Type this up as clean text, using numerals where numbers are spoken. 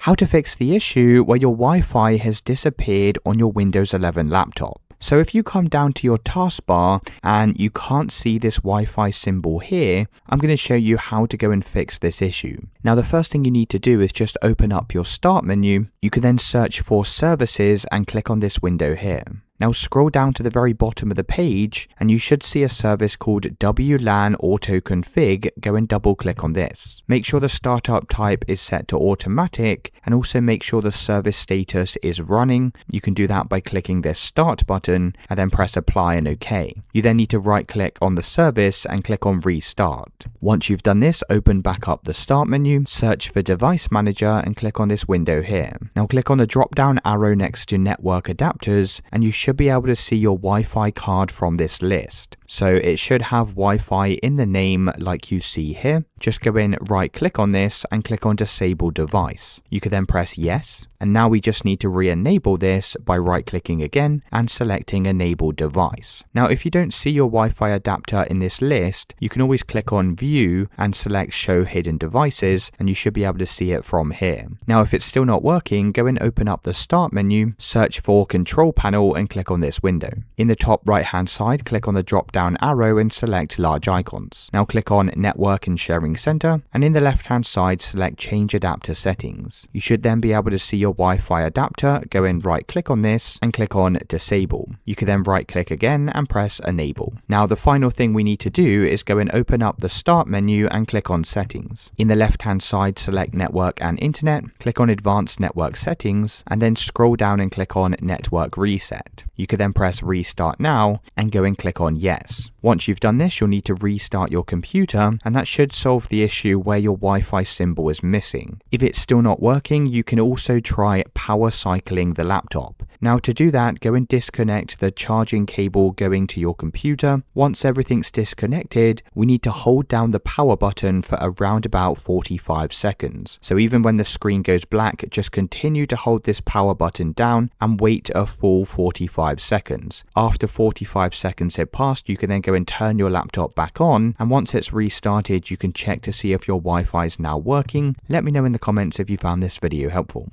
How to fix the issue where your Wi-Fi has disappeared on your Windows 11 laptop. So if you come down to your taskbar and you can't see this Wi-Fi symbol here, I'm going to show you how to go and fix this issue. Now the first thing you need to do is just open up your start menu. You can then search for services and click on this window here. Now scroll down to the very bottom of the page and you should see a service called WLAN Auto Config. Go and double click on this. Make sure the startup type is set to automatic and also make sure the service status is running. You can do that by clicking this start button and then press apply and OK. You then need to right click on the service and click on restart. Once you've done this, open back up the start menu, search for device manager and click on this window here. Now click on the drop down arrow next to network adapters and you should be able to see your Wi-Fi card from this list. So it should have Wi-Fi in the name like you see here. Just go in, right click on this and click on disable device. You can then press yes. And now we just need to re-enable this by right clicking again and selecting enable device. Now if you don't see your Wi-Fi adapter in this list, you can always click on view and select show hidden devices and you should be able to see it from here. Now if it's still not working, go and open up the start menu, search for control panel and click on this window. In the top right hand side, click on the drop down arrow and select large icons. Now click on network and sharing center and in the left hand side select change adapter settings. You should then be able to see your Wi-Fi adapter. Go in, right click on this and click on disable. You can then right click again and press enable. Now the final thing we need to do is go and open up the start menu and click on settings. In the left hand side select network and internet, click on advanced network settings and then scroll down and click on network reset. You can then press restart now and go and click on yes. Once you've done this, you'll need to restart your computer and that should solve the issue where your Wi-Fi symbol is missing. If it's still not working, you can also try power cycling the laptop. Now to do that, go and disconnect the charging cable going to your computer. Once everything's disconnected, we need to hold down the power button for around about 45 seconds. So even when the screen goes black, just continue to hold this power button down and wait a full 45 seconds. After 45 seconds have passed, you can then go and turn your laptop back on, and once it's restarted, you can check to see if your Wi-Fi is now working. Let me know in the comments if you found this video helpful.